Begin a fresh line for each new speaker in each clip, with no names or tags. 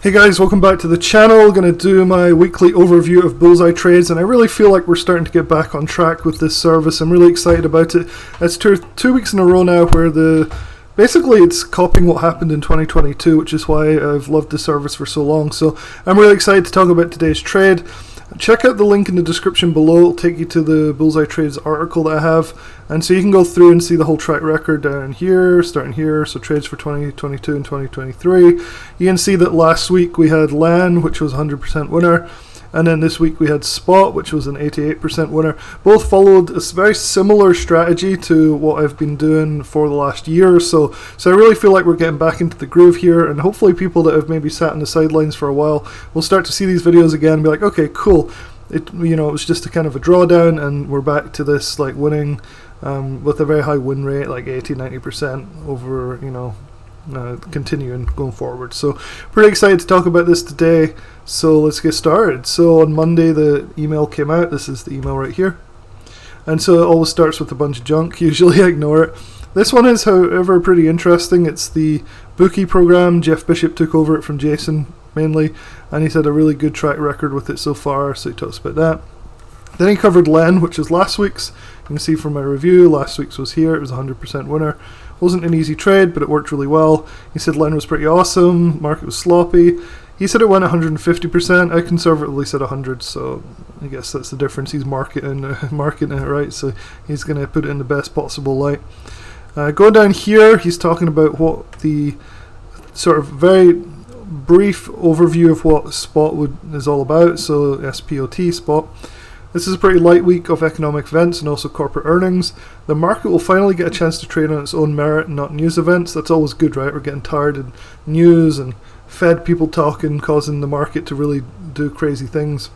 Hey guys, welcome back to the channel. Going to do my weekly overview of Bullseye trades, and I really feel like we're starting to get back on track with this service. I'm really excited about it. It's two weeks in a row now where basically it's copying what happened in 2022, which is why I've loved the service for so long. So I'm really excited to talk about today's trade. Check out the link in the description below. It'll take you to the Bullseye Trades article that I have, and so you can go through and see the whole track record down here, starting here, so trades for 2022 and 2023. You can see that last week we had LAN, which was 100% winner, and then this week we had Spot, which was an 88% winner. Both followed a very similar strategy to what I've been doing for the last year or so. So I really feel like we're getting back into the groove here, and hopefully people that have maybe sat on the sidelines for a while will start to see these videos again and be like, okay, cool. It was just a kind of a drawdown, and we're back to this like winning with a very high win rate, like 80-90% over, continuing going forward. So pretty excited to talk about this today. So let's get started. So on Monday the email came out. This is the email right here, and so it always starts with a bunch of junk. Usually I ignore it. This one is, however, pretty interesting. It's the bookie program. Jeff Bishop took over it from Jason mainly, and he's had a really good track record with it so far, so he talks about that. Then he covered Len, which is last week's. You can see from my review, last week's was here. It was a 100% winner. Wasn't an easy trade, but it worked really well. He said Len was pretty awesome, market was sloppy. He said it went 150%. I conservatively said 100, so I guess that's the difference. He's marketing it, right? So he's going to put it in the best possible light. Going down here, he's talking about what the sort of very brief overview of what Spot is all about. So SPOT, Spot. This is a pretty light week of economic events and also corporate earnings. The market will finally get a chance to trade on its own merit and not news events. That's always good, right? We're getting tired of news and Fed people talking, causing the market to really do crazy things.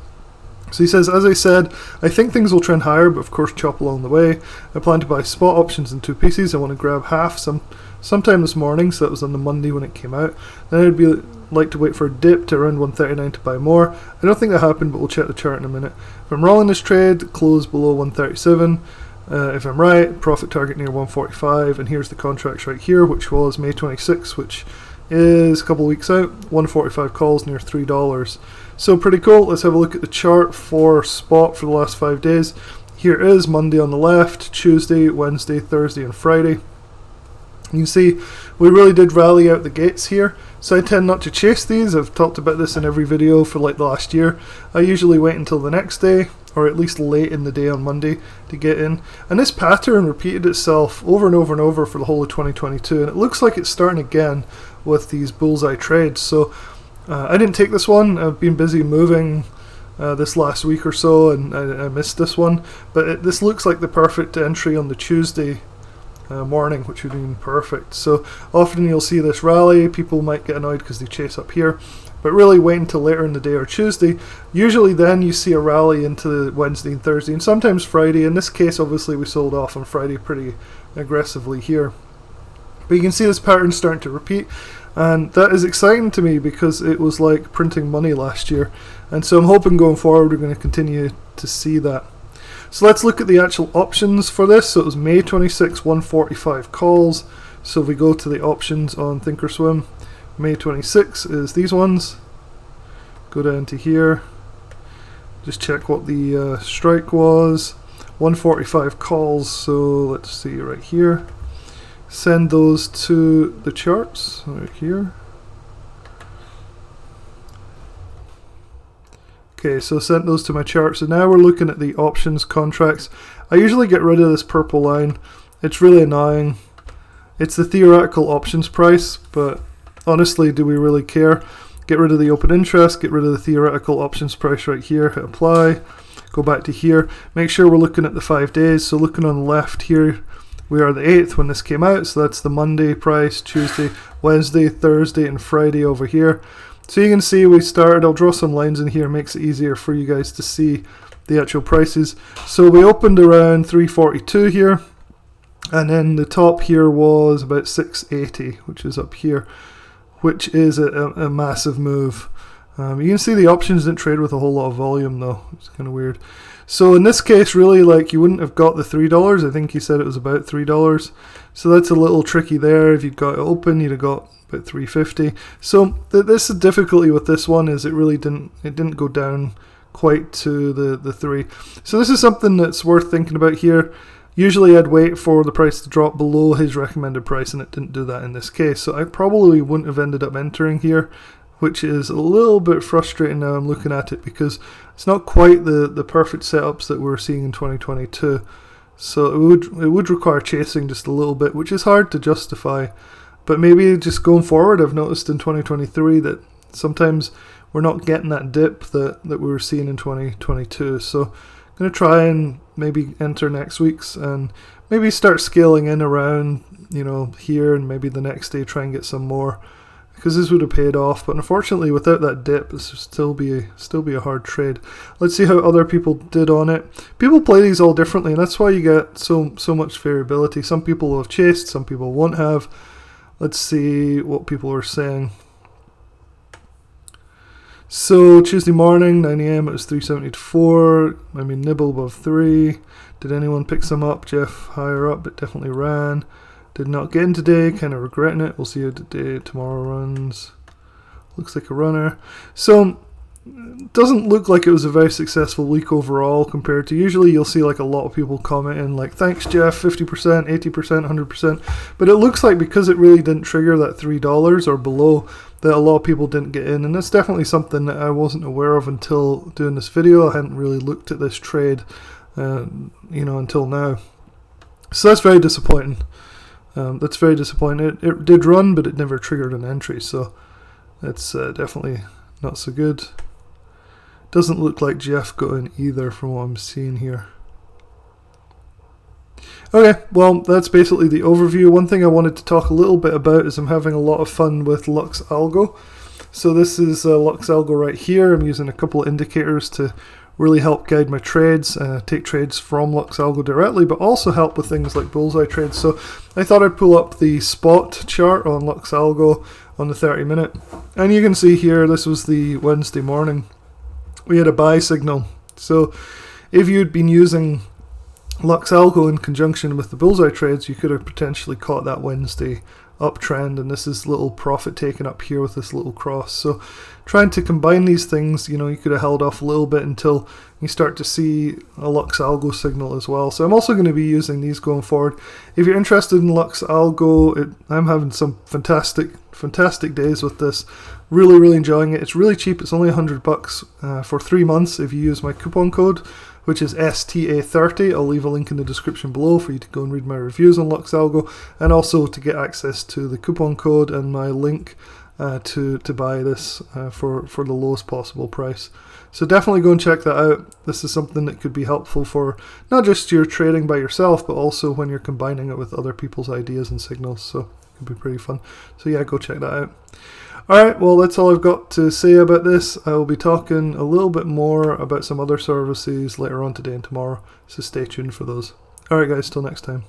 So he says, as I said, I think things will trend higher, but of course chop along the way. I plan to buy spot options in 2 pieces. I want to grab half sometime this morning, so that was on the Monday when it came out. Then I'd like to wait for a dip to around 139 to buy more. I don't think that happened, but we'll check the chart in a minute. If I'm wrong in this trade, close below 137. If I'm right, profit target near 145, and here's the contracts right here, which was May 26, which is a couple of weeks out. 145 calls near $3. So pretty cool. Let's have a look at the chart for Spot for the last 5 days. Here is Monday on the left, Tuesday, Wednesday, Thursday, and Friday. You can see we really did rally out the gates here. So I tend not to chase these. I've talked about this in every video for like the last year. I usually wait until the next day, or at least late in the day on Monday, to get in. And this pattern repeated itself over and over and over for the whole of 2022, and it looks like it's starting again with these Bullseye trades. So I didn't take this one. I've been busy moving this last week or so, and I missed this one. But this looks like the perfect entry on the Tuesday morning, which would have been perfect. So often you'll see this rally. People might get annoyed because they chase up here, but really wait until later in the day or Tuesday. Usually then you see a rally into Wednesday and Thursday, and sometimes Friday. In this case, obviously we sold off on Friday pretty aggressively here. But you can see this pattern starting to repeat, and that is exciting to me because it was like printing money last year, and so I'm hoping going forward we're going to continue to see that. So let's look at the actual options for this. So it was May 26, 145 calls. So if we go to the options on Thinkorswim, May 26 is these ones. Go down to here, just check what the strike was. 145 calls, so let's see right here. Send those to the charts right here. Okay, so sent those to my chart. So now we're looking at the options contracts. I usually get rid of this purple line. It's really annoying. It's the theoretical options price, but honestly, do we really care? Get rid of the open interest, get rid of the theoretical options price right here, hit apply, go back to here. Make sure we're looking at the 5 days. So looking on the left here, we are the 8th when this came out, so that's the Monday price, Tuesday, Wednesday, Thursday, and Friday over here. So you can see we started, I'll draw some lines in here, makes it easier for you guys to see the actual prices. So we opened around 342 here, and then the top here was about 680, which is up here, which is a massive move. You can see the options didn't trade with a whole lot of volume though. It's kind of weird. So in this case, really, like, you wouldn't have got the $3. I think he said it was about $3. So that's a little tricky there. If you'd got it open, you'd have got about 350. So this is difficulty with this one is it didn't go down quite to the 3. So this is something that's worth thinking about here. Usually I'd wait for the price to drop below his recommended price, and it didn't do that in this case. So I probably wouldn't have ended up entering here, which is a little bit frustrating now I'm looking at it, because it's not quite the perfect setups that we're seeing in 2022. So it would require chasing just a little bit, which is hard to justify. But maybe just going forward, I've noticed in 2023 that sometimes we're not getting that dip that we were seeing in 2022. So I'm going to try and maybe enter next week's and maybe start scaling in around, here, and maybe the next day try and get some more, because this would have paid off. But unfortunately, without that dip, this would still be a hard trade. Let's see how other people did on it. People play these all differently, and that's why you get so much variability. Some people will have chased, some people won't have. Let's see what people are saying. So Tuesday morning, 9 AM, it was 370 to 4. I mean, nibble above 3. Did anyone pick some up? Jeff higher up, but definitely ran. Did not get in today, kind of regretting it. We'll see how today, tomorrow runs. Looks like a runner. So it doesn't look like it was a very successful week overall compared to usually you'll see like a lot of people commenting like, thanks Jeff, 50%, 80%, 100%. But it looks like because it really didn't trigger that $3 or below, that a lot of people didn't get in. And that's definitely something that I wasn't aware of until doing this video. I hadn't really looked at this trade, until now. So that's very disappointing. It did run, but it never triggered an entry, so that's definitely not so good. Doesn't look like Jeff got in either from what I'm seeing here. Okay, well, that's basically the overview. One thing I wanted to talk a little bit about is I'm having a lot of fun with Lux Algo. So this is Lux Algo right here. I'm using a couple of indicators to really help guide my trades, take trades from Lux Algo directly, but also help with things like Bullseye trades. So I thought I'd pull up the spot chart on Lux Algo on the 30-minute. And you can see here, this was the Wednesday morning. We had a buy signal. So if you'd been using Lux Algo in conjunction with the Bullseye trades, you could have potentially caught that Wednesday uptrend, and this is little profit taken up here with this little cross. So trying to combine these things, you could have held off a little bit until you start to see a Lux Algo signal as well. So I'm also going to be using these going forward. If you're interested in Lux Algo, I'm having some fantastic days with this. Really enjoying it. It's really cheap. It's only $100 for 3 months if you use my coupon code, which is STA30. I'll leave a link in the description below for you to go and read my reviews on Lux Algo, and also to get access to the coupon code and my link to buy this for the lowest possible price. So definitely go and check that out. This is something that could be helpful for not just your trading by yourself, but also when you're combining it with other people's ideas and signals. So it could be pretty fun. So yeah, go check that out. Alright, well that's all I've got to say about this. I will be talking a little bit more about some other services later on today and tomorrow, so stay tuned for those. Alright guys, till next time.